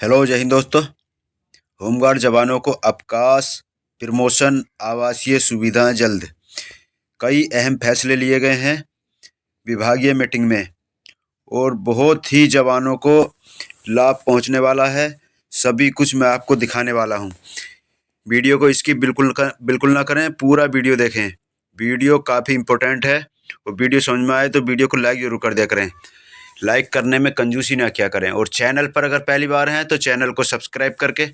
Hello, जय हिंद दोस्तों। Home guard जवानों को अवकाश, प्रमोशन, आवासीय सुविधाएं जल्द। कई अहम फैसले लिए गए हैं विभागीय मीटिंग में और बहुत ही जवानों को लाभ पहुंचने वाला है। सभी कुछ मैं आपको दिखाने वाला हूं। वीडियो को स्किप बिल्कुल ना करें, पूरा वीडियो देखें। वीडियो काफ़ी इम्पोर्टेंट है और वीडियो समझ में आए तो वीडियो को लाइक ज़रूर कर दिया करें। लाइक करने में कंजूसी ना किया करें और चैनल पर अगर पहली बार हैं तो चैनल को सब्सक्राइब करके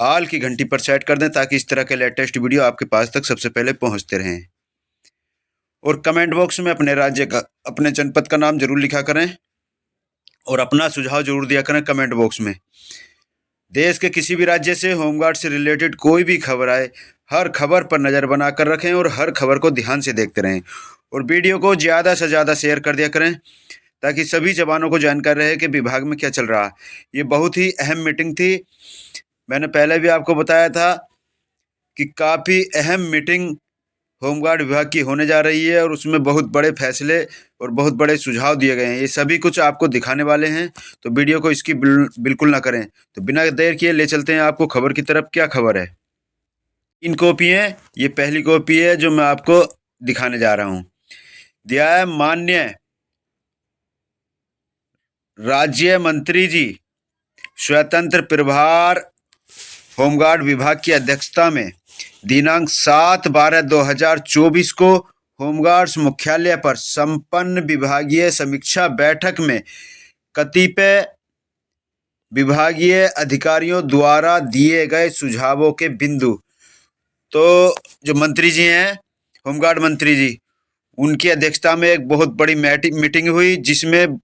ऑल की घंटी पर सेट कर दें ताकि इस तरह के लेटेस्ट वीडियो आपके पास तक सबसे पहले पहुंचते रहें। और कमेंट बॉक्स में अपने राज्य का, अपने जनपद का नाम जरूर लिखा करें और अपना सुझाव जरूर दिया करें कमेंट बॉक्स में। देश के किसी भी राज्य से होमगार्ड से रिलेटेड कोई भी खबर आए, हर खबर पर नज़र बनाकर रखें और हर खबर को ध्यान से देखते रहें और वीडियो को ज़्यादा से ज़्यादा शेयर कर दिया करें ताकि सभी जवानों को जानकारी रहे कि विभाग में क्या चल रहा है। ये बहुत ही अहम मीटिंग थी। मैंने पहले भी आपको बताया था कि काफ़ी अहम मीटिंग होमगार्ड विभाग की होने जा रही है और उसमें बहुत बड़े फैसले और बहुत बड़े सुझाव दिए गए हैं। ये सभी कुछ आपको दिखाने वाले हैं, तो वीडियो को इसकी बिल्कुल ना करें। तो बिना देर किए ले चलते हैं आपको खबर की तरफ। क्या खबर है? 3 कॉपी है। ये पहली कॉपी है जो मैं आपको दिखाने जा रहा हूँ। दिया है माननीय राज्य मंत्री जी, स्वतंत्र प्रभार होमगार्ड विभाग की अध्यक्षता में दिनांक 7/12/2024 को होमगार्ड्स मुख्यालय पर संपन्न विभागीय समीक्षा बैठक में कतिपय विभागीय अधिकारियों द्वारा दिए गए सुझावों के बिंदु। तो जो मंत्री जी हैं, होमगार्ड मंत्री जी, उनकी अध्यक्षता में एक बहुत बड़ी मीटिंग हुई जिसमें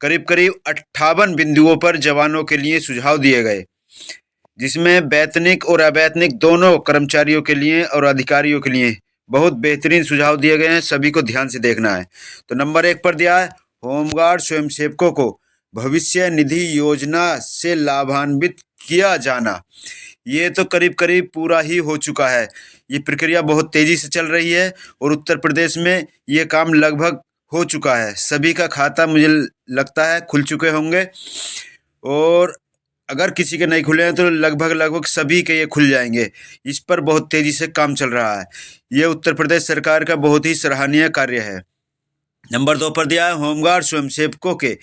करीब करीब 58 बिंदुओं पर जवानों के लिए सुझाव दिए गए, जिसमें वैतनिक और अवैतनिक दोनों कर्मचारियों के लिए और अधिकारियों के लिए बहुत बेहतरीन सुझाव दिए गए हैं। सभी को ध्यान से देखना है। तो नंबर 1 पर दिया है होमगार्ड स्वयंसेवकों को भविष्य निधि योजना से लाभान्वित किया जाना। ये तो करीब करीब पूरा ही हो चुका है। ये प्रक्रिया बहुत तेजी से चल रही है और उत्तर प्रदेश में ये काम लगभग हो चुका है। सभी का खाता मुझे लगता है खुल चुके होंगे और अगर किसी के नहीं खुले हैं तो लगभग सभी के ये खुल जाएंगे। इस पर बहुत तेजी से काम चल रहा है। ये उत्तर प्रदेश सरकार का बहुत ही सराहनीय कार्य है। नंबर 2 पर दिया है होमगार्ड स्वयंसेवकों के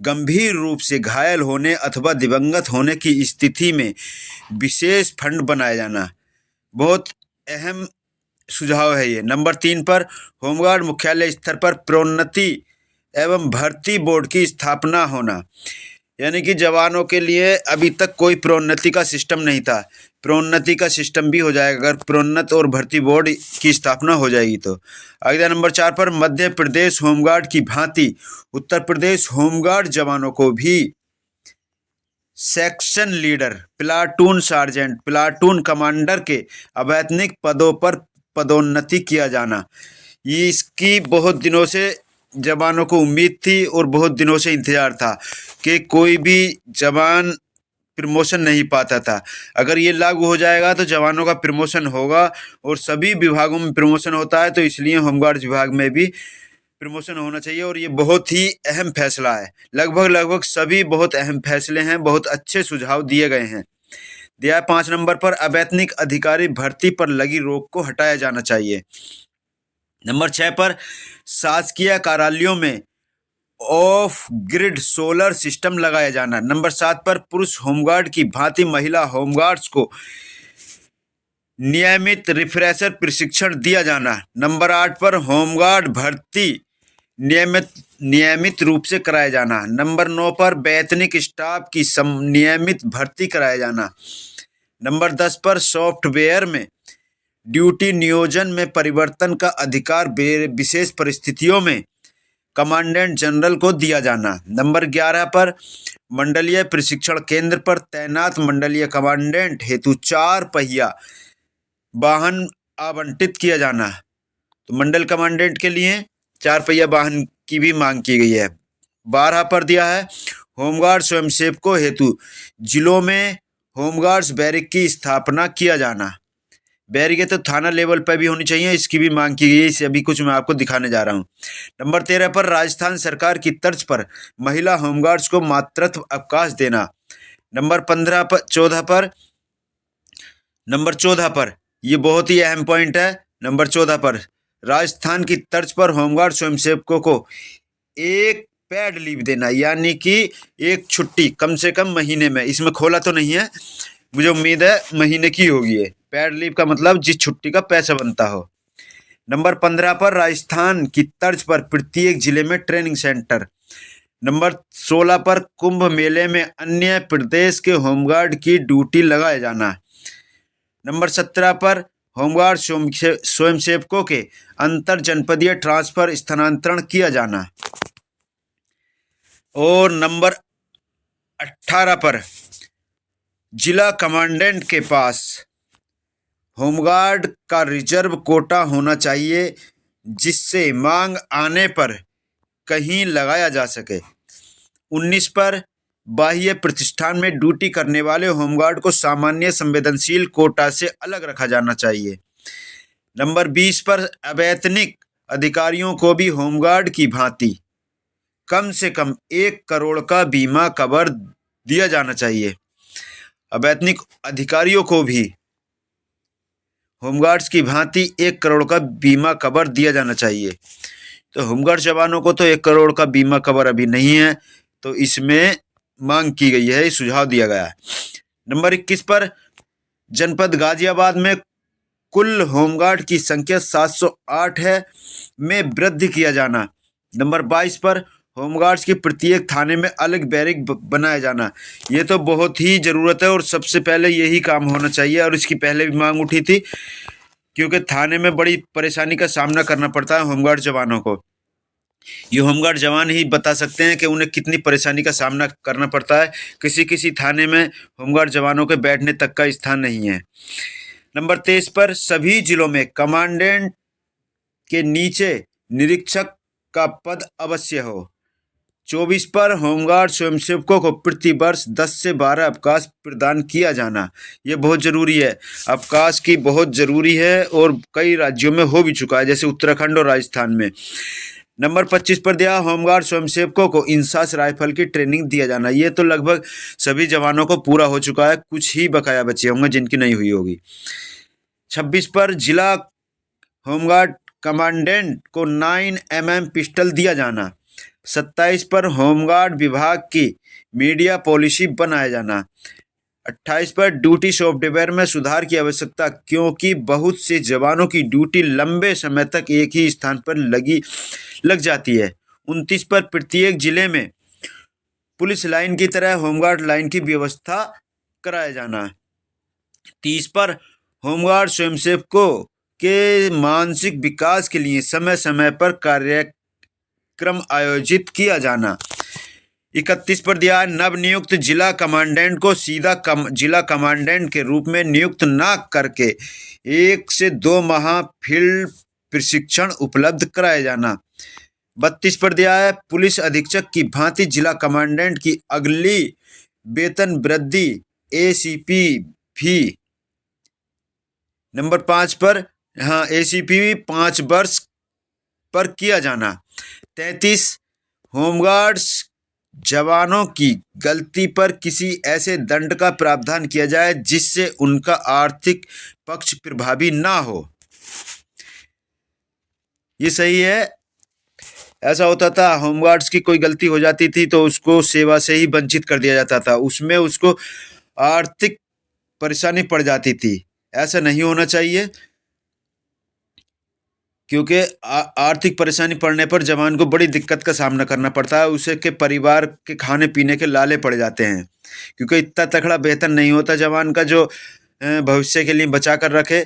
गंभीर रूप से घायल होने अथवा दिवंगत होने की स्थिति में विशेष फंड बनाया जाना। बहुत अहम सुझाव है ये। नंबर 3 पर होमगार्ड मुख्यालय स्तर पर प्रोन्नति एवं भर्ती बोर्ड की स्थापना होना। यानी कि जवानों के लिए अभी तक कोई प्रोन्नति का सिस्टम नहीं था। प्रोन्नति का सिस्टम भी हो जाएगा अगर प्रोन्नत और भर्ती बोर्ड की स्थापना हो जाएगी तो। अगला नंबर 4 पर मध्य प्रदेश होमगार्ड की भांति उत्तर प्रदेश होमगार्ड जवानों को भी section leader, platoon sergeant, platoon commander के अवैतनिक पदों पर पदोन्नति किया जाना। ये इसकी बहुत दिनों से जवानों को उम्मीद थी और बहुत दिनों से इंतजार था कि कोई भी जवान प्रमोशन नहीं पाता था। अगर ये लागू हो जाएगा तो जवानों का प्रमोशन होगा और सभी विभागों में प्रमोशन होता है, तो इसलिए होमगार्ड विभाग में भी प्रमोशन होना चाहिए और ये बहुत ही अहम फैसला है। लगभग सभी बहुत अहम फैसले हैं, बहुत अच्छे सुझाव दिए गए हैं। दिया 5 नंबर पर अवैतनिक अधिकारी भर्ती पर लगी रोक को हटाया जाना चाहिए। नंबर 6 पर शासकीय कार्यालयों में ऑफ ग्रिड सोलर सिस्टम लगाया जाना। नंबर 7 पर पुरुष होमगार्ड की भांति महिला होमगार्ड्स को नियमित रिफ्रेशर प्रशिक्षण दिया जाना। नंबर 8 पर होमगार्ड भर्ती नियमित रूप से कराया जाना। नंबर 9 पर वैतनिक स्टाफ की नियमित भर्ती कराया जाना। नंबर 10 पर सॉफ्टवेयर में ड्यूटी नियोजन में परिवर्तन का अधिकार विशेष परिस्थितियों में कमांडेंट जनरल को दिया जाना। नंबर 11 पर मंडलीय प्रशिक्षण केंद्र पर तैनात मंडलीय कमांडेंट हेतु 4 पहिया वाहन आवंटित किया जाना। तो मंडल कमांडेंट के लिए 4 पहिया वाहन की भी मांग की गई है। 12 पर दिया है होमगार्ड स्वयंसेवकों हेतु जिलों में होमगार्ड्स बैरिक की स्थापना किया जाना। बैरिक तो थाना लेवल पर भी होनी चाहिए, इसकी भी मांग की गई है। इसे अभी कुछ मैं आपको दिखाने जा रहा हूँ। नंबर 13 पर राजस्थान सरकार की तर्ज पर महिला होमगार्ड्स को मातृत्व अवकाश देना। नंबर 14 पर ये बहुत ही अहम पॉइंट है। नंबर 14 पर राजस्थान की तर्ज पर होमगार्ड स्वयंसेवकों को एक पेड लीव देना, यानी कि एक छुट्टी कम से कम महीने में। इसमें खोला तो नहीं है, मुझे उम्मीद है महीने की होगी। ये पेड लीव का मतलब जिस छुट्टी का पैसा बनता हो। नंबर 15 पर राजस्थान की तर्ज पर प्रत्येक जिले में ट्रेनिंग सेंटर। नंबर 16 पर कुंभ मेले में अन्य प्रदेश के होमगार्ड की ड्यूटी लगाए जाना। नंबर 17 पर होमगार्ड स्वयंसेवकों के अंतर जनपदीय ट्रांसफर स्थानांतरण किया जाना। और नंबर 18 पर जिला कमांडेंट के पास होमगार्ड का रिजर्व कोटा होना चाहिए, जिससे मांग आने पर कहीं लगाया जा सके। 19 पर बाह्य प्रतिष्ठान में ड्यूटी करने वाले होमगार्ड को सामान्य संवेदनशील कोटा से अलग रखा जाना चाहिए। नंबर 20 पर अवैतनिक अधिकारियों को भी होमगार्ड की भांति कम से कम 1 करोड़ का बीमा कवर दिया जाना चाहिए। अवैतनिक अधिकारियों को भी होमगार्ड्स की भांति 1 करोड़ का बीमा कवर दिया जाना चाहिए। तो होमगार्ड जवानों को तो 1 करोड़ का बीमा कवर अभी नहीं है, तो इसमें मांग की गई है, सुझाव दिया गया है। नंबर 21 पर जनपद गाजियाबाद में कुल होमगार्ड की संख्या 708 है, में वृद्धि किया जाना। नंबर 22 पर होमगार्ड्स की प्रत्येक थाने में अलग बैरिक बनाया जाना। ये तो बहुत ही ज़रूरत है और सबसे पहले यही काम होना चाहिए, और इसकी पहले भी मांग उठी थी, क्योंकि थाने में बड़ी परेशानी का सामना करना पड़ता है होमगार्ड जवानों को। ये होमगार्ड जवान ही बता सकते हैं कि उन्हें कितनी परेशानी का सामना करना पड़ता है। किसी किसी थाने में होमगार्ड जवानों के बैठने तक का स्थान नहीं है। नंबर 23 पर सभी जिलों में कमांडेंट के नीचे निरीक्षक का पद अवश्य हो। 24 पर होमगार्ड स्वयंसेवकों को प्रति वर्ष 10 से 12 अवकाश प्रदान किया जाना। ये बहुत ज़रूरी है, अवकाश की बहुत ज़रूरी है, और कई राज्यों में हो भी चुका है, जैसे उत्तराखंड और राजस्थान में। नंबर 25 पर दिया होमगार्ड स्वयंसेवकों को इंसास राइफल की ट्रेनिंग दिया जाना। ये तो लगभग सभी जवानों को पूरा हो चुका है, कुछ ही बकाया बचे होंगे जिनकी नहीं हुई होगी। 26 पर जिला होमगार्ड कमांडेंट को 9mm पिस्टल दिया जाना। 27 पर होमगार्ड विभाग की मीडिया पॉलिसी बनाया जाना। 28 पर ड्यूटी सॉफ्टवेयर में सुधार की आवश्यकता, क्योंकि बहुत से जवानों की ड्यूटी लंबे समय तक एक ही स्थान पर लग जाती है। 29 पर प्रत्येक जिले में पुलिस लाइन की तरह होमगार्ड लाइन की व्यवस्था कराया जाना। 30 पर होमगार्ड स्वयंसेवकों के मानसिक विकास के लिए समय समय पर कार्यक्रम आयोजित किया जाना। 31 पर दिया नवनियुक्त जिला कमांडेंट को सीधा जिला कमांडेंट के रूप में नियुक्त न करके 1 से 2 माह फील्ड प्रशिक्षण उपलब्ध कराया जाना। 32 पर दिया है पुलिस अधीक्षक की भांति जिला कमांडेंट की अगली वेतन वृद्धि ACP भी। नंबर 5 पर ACP भी 5 वर्ष पर किया जाना। 33 होमगार्ड्स जवानों की गलती पर किसी ऐसे दंड का प्रावधान किया जाए जिससे उनका आर्थिक पक्ष प्रभावी ना हो। ये सही है। ऐसा होता था, होमगार्ड्स की कोई गलती हो जाती थी तो उसको सेवा से ही वंचित कर दिया जाता था, उसमें उसको आर्थिक परेशानी पड़ जाती थी। ऐसा नहीं होना चाहिए, क्योंकि आर्थिक परेशानी पड़ने पर जवान को बड़ी दिक्कत का सामना करना पड़ता है, उसे के परिवार के खाने पीने के लाले पड़ जाते हैं, क्योंकि इतना तगड़ा वेतन नहीं होता जवान का जो भविष्य के लिए बचा कर रखे।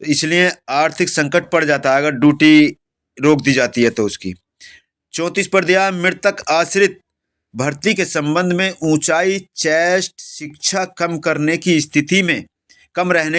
तो इसलिए आर्थिक संकट पड़ जाता है अगर ड्यूटी रोक दी जाती है तो उसकी। 34 पर दिया मृतक आश्रित भर्ती के संबंध में ऊंचाई चेस्ट शिक्षा कम रहने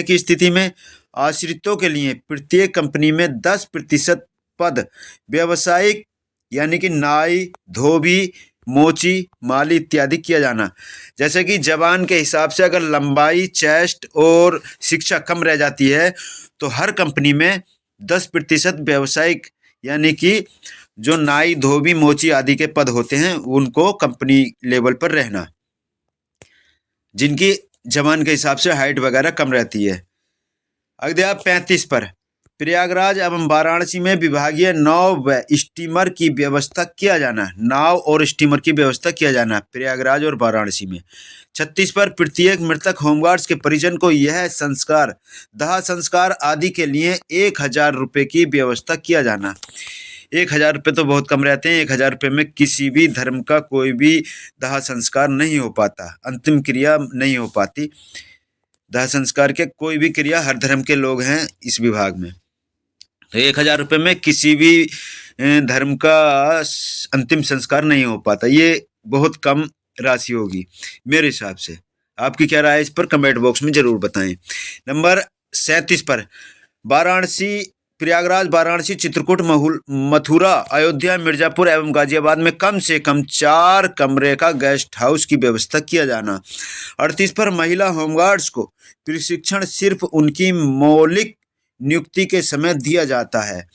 की स्थिति में आश्रितों के लिए प्रत्येक कंपनी में 10% पद व्यावसायिक, यानी कि नाई, धोबी, मोची, माली इत्यादि किया जाना। जैसे कि जवान के हिसाब से अगर लंबाई, चेस्ट और शिक्षा कम रह जाती है तो हर कंपनी में 10% व्यावसायिक, यानी कि जो नाई, धोबी, मोची आदि के पद होते हैं उनको कंपनी लेवल पर रहना। जिनकी जवान के हिसाब से हाइट वगैरह कम रहती है। अगला 35 पर प्रयागराज एवं वाराणसी में विभागीय नाव व स्टीमर की व्यवस्था किया जाना। नाव और स्टीमर की व्यवस्था किया जाना प्रयागराज और वाराणसी में। 36 पर प्रत्येक मृतक होमगार्ड्स के परिजन को यह संस्कार, दाह संस्कार आदि के लिए 1,000 रुपये की व्यवस्था किया जाना। 1,000 रुपये तो बहुत कम रहते हैं। 1,000 रुपये में किसी भी धर्म का कोई भी दाह संस्कार नहीं हो पाता, अंतिम क्रिया नहीं हो पाती। दाह संस्कार के कोई भी क्रिया हर धर्म के लोग हैं इस विभाग में। तो 1,000 रुपये में किसी भी धर्म का अंतिम संस्कार नहीं हो पाता। ये बहुत कम राशि होगी मेरे हिसाब से। आपकी क्या राय है इस पर कमेंट बॉक्स में जरूर बताएं। नंबर 37 पर वाराणसी, प्रयागराज, वाराणसी, चित्रकूट, मथुरा, अयोध्या, मिर्जापुर एवं गाजियाबाद में कम से कम 4 कमरे का गेस्ट हाउस की व्यवस्था किया जाना। 38 पर महिला होमगार्ड्स को प्रशिक्षण सिर्फ उनकी मौलिक नियुक्ति के समय दिया जाता है,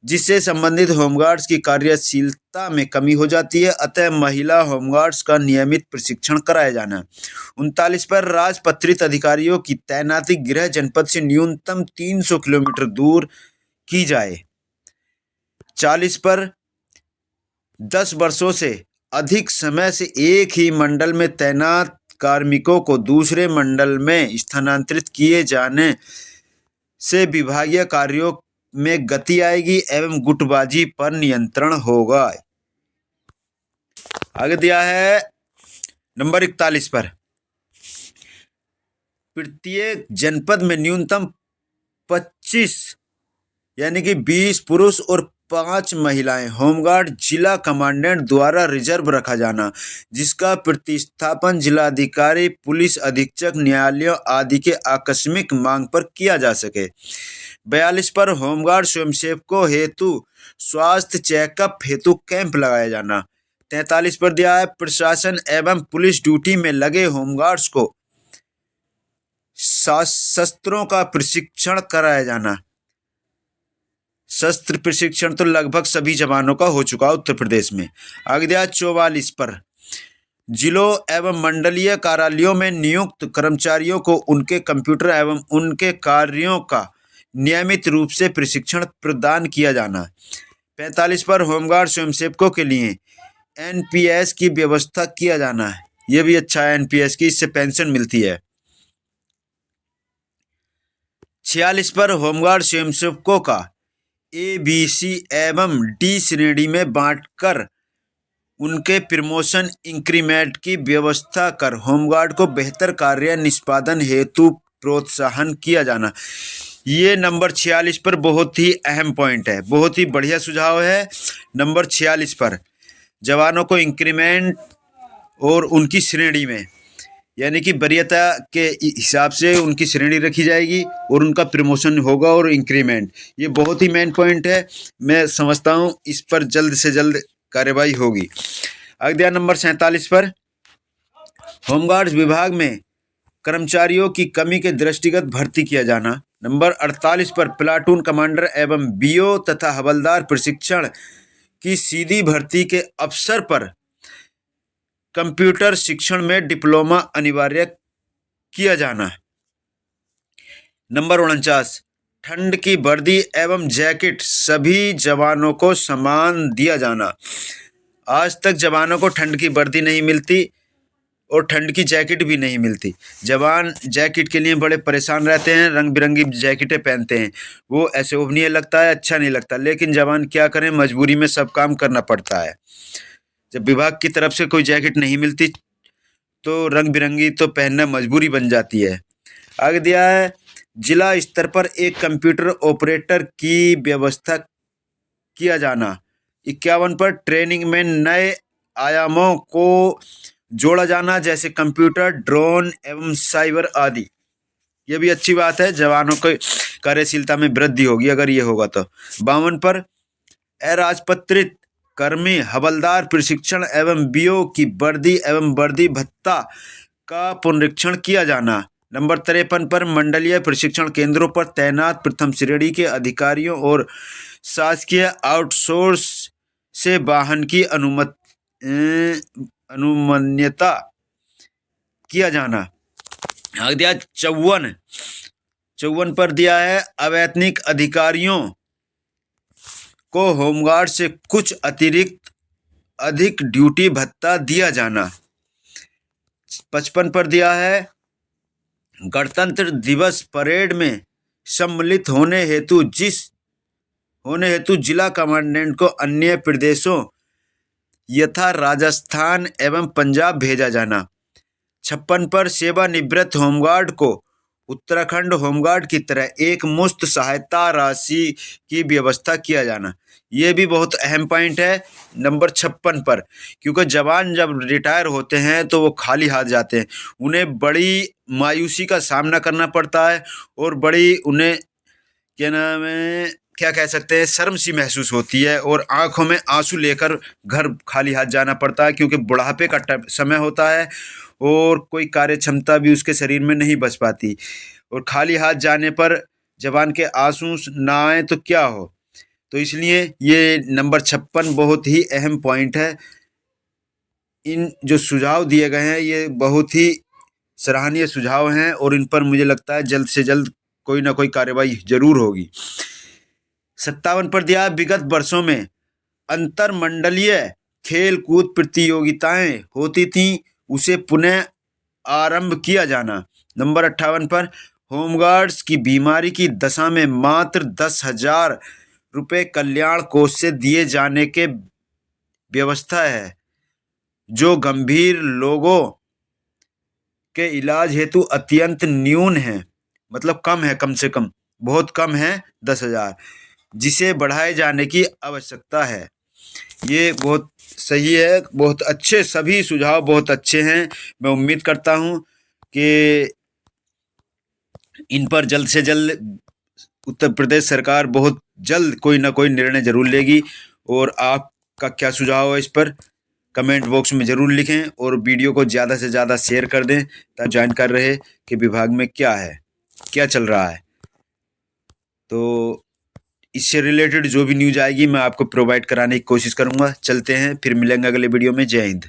जिससे संबंधित होमगार्ड्स की कार्यशीलता में कमी हो जाती है। अतः महिला होमगार्ड्स का नियमित प्रशिक्षण कराया जाना। 39 पर राजपत्रित अधिकारियों की तैनाती गृह जनपद से न्यूनतम 300 किलोमीटर दूर की जाए। 40 पर 10 वर्षों से अधिक समय से एक ही मंडल में तैनात कार्मिकों को दूसरे मंडल में स्थानांतरित किए जाने से विभागीय कार्यों में गति आएगी एवं गुटबाजी पर नियंत्रण होगा। आगे दिया है नंबर 41 पर प्रत्येक जनपद में न्यूनतम 25 यानी कि 20 पुरुष और 5 महिलाएं होमगार्ड जिला कमांडेंट द्वारा रिजर्व रखा जाना, जिसका प्रतिस्थापन जिलाधिकारी, पुलिस अधीक्षक, न्यायालयों आदि के आकस्मिक मांग पर किया जा सके। 42 पर होमगार्ड स्वयंसेवकों हेतु स्वास्थ्य चेकअप हेतु कैंप लगाया जाना। 43 पर दिया है प्रशासन एवं पुलिस ड्यूटी में लगे होमगार्ड्स को शस्त्रों का प्रशिक्षण कराया जाना। शस्त्र प्रशिक्षण तो लगभग सभी जवानों का हो चुका उत्तर प्रदेश में। आगे दिया 44 पर जिलों एवं मंडलीय कार्यालयों में नियुक्त कर्मचारियों को उनके कंप्यूटर एवं उनके कार्यों का नियमित रूप से प्रशिक्षण प्रदान किया जाना। 45 पर होमगार्ड स्वयंसेवकों के लिए एनपीएस की व्यवस्था किया जाना है। यह भी अच्छा है एनपीएस की, इससे पेंशन मिलती है। 46 पर होमगार्ड स्वयंसेवकों का ABC एवं D श्रेणी में बांटकर उनके प्रमोशन इंक्रीमेंट की व्यवस्था कर होमगार्ड को बेहतर कार्य निष्पादन हेतु प्रोत्साहन किया जाना। ये नंबर 46 पर बहुत ही अहम पॉइंट है, बहुत ही बढ़िया सुझाव है। नंबर 46 पर जवानों को इंक्रीमेंट और उनकी श्रेणी में यानी कि वरीयता के हिसाब से उनकी श्रेणी रखी जाएगी और उनका प्रमोशन होगा और इंक्रीमेंट, ये बहुत ही मेन पॉइंट है। मैं समझता हूँ इस पर जल्द से जल्द कार्यवाही होगी। अगला नंबर 47 पर होमगार्ड्स विभाग में कर्मचारियों की कमी के दृष्टिगत भर्ती किया जाना। नंबर 48 पर प्लाटून कमांडर एवं बीओ तथा हवलदार प्रशिक्षण की सीधी भर्ती के अवसर पर कंप्यूटर शिक्षण में डिप्लोमा अनिवार्य किया जाना। नंबर 49 ठंड की वर्दी एवं जैकेट सभी जवानों को समान दिया जाना। आज तक जवानों को ठंड की वर्दी नहीं मिलती और ठंड की जैकेट भी नहीं मिलती। जवान जैकेट के लिए बड़े परेशान रहते हैं, रंग बिरंगी जैकेटें पहनते हैं, वो ऐसे शोभनीय लगता है, अच्छा नहीं लगता। लेकिन जवान क्या करें, मजबूरी में सब काम करना पड़ता है। जब विभाग की तरफ से कोई जैकेट नहीं मिलती तो रंग बिरंगी तो पहनना मजबूरी बन जाती है। आगे दिया है जिला स्तर पर एक कंप्यूटर ऑपरेटर की व्यवस्था किया जाना। 51 पर ट्रेनिंग में नए आयामों को जोड़ा जाना, जैसे कंप्यूटर, ड्रोन एवं साइबर आदि। यह भी अच्छी बात है, जवानों की कार्यशीलता में वृद्धि होगी अगर ये होगा तो। 52 पर अराजपत्रित कर्मी हवलदार प्रशिक्षण एवं बीओ की वर्दी एवं वर्दी भत्ता का पुनरीक्षण किया जाना। नंबर 53 पर मंडलीय प्रशिक्षण केंद्रों पर तैनात प्रथम श्रेणी के अधिकारियों और शासकीय आउटसोर्स से वाहन की अनुमन्यता किया जाना। आगे दिया 54 पर दिया है अवैतनिक अधिकारियों को होमगार्ड से कुछ अतिरिक्त अधिक ड्यूटी भत्ता दिया जाना। 55 पर दिया है गणतंत्र दिवस परेड में सम्मिलित होने हेतु जिला कमांडेंट को अन्य प्रदेशों यथा राजस्थान एवं पंजाब भेजा जाना। 56 पर सेवानिवृत्त होमगार्ड को उत्तराखंड होमगार्ड की तरह एक मुश्त सहायता राशि की व्यवस्था किया जाना। ये भी बहुत अहम पॉइंट है नंबर 56 पर, क्योंकि जवान जब रिटायर होते हैं तो वो खाली हाथ जाते हैं, उन्हें बड़ी मायूसी का सामना करना पड़ता है और बड़ी उन्हें क्या कह सकते हैं, शर्म सी महसूस होती है और आंखों में आंसू लेकर घर खाली हाथ जाना पड़ता है, क्योंकि बुढ़ापे का समय होता है और कोई कार्य क्षमता भी उसके शरीर में नहीं बच पाती। और खाली हाथ जाने पर जवान के आंसू ना आए तो क्या हो। तो इसलिए ये नंबर 56 बहुत ही अहम पॉइंट है। इन जो सुझाव दिए गए हैं ये बहुत ही सराहनीय सुझाव हैं और इन पर मुझे लगता है जल्द से जल्द कोई ना कोई कार्रवाई जरूर होगी। 57 पर दिया विगत वर्षों में अंतर मंडलीय खेल कूद प्रतियोगिताएं होती थीं, उसे पुनः आरंभ किया जाना। नंबर 58 पर होमगार्ड्स की बीमारी की दशा में मात्र 10,000 रुपये कल्याण कोष से दिए जाने के व्यवस्था है, जो गंभीर लोगों के इलाज हेतु अत्यंत न्यून है, मतलब कम है, कम से कम बहुत कम है 10,000, जिसे बढ़ाए जाने की आवश्यकता है। ये बहुत सही है, बहुत अच्छे, सभी सुझाव बहुत अच्छे हैं। मैं उम्मीद करता हूँ कि इन पर जल्द से जल्द उत्तर प्रदेश सरकार बहुत जल्द कोई ना कोई निर्णय जरूर लेगी। और आपका क्या सुझाव है इस पर कमेंट बॉक्स में ज़रूर लिखें और वीडियो को ज़्यादा से ज़्यादा शेयर कर दें ताकि जानकारी रहे कि विभाग में क्या है, क्या चल रहा है। तो इससे रिलेटेड जो भी न्यूज़ आएगी मैं आपको प्रोवाइड कराने की कोशिश करूँगा। चलते हैं, फिर मिलेंगे अगले वीडियो में। जय हिंद।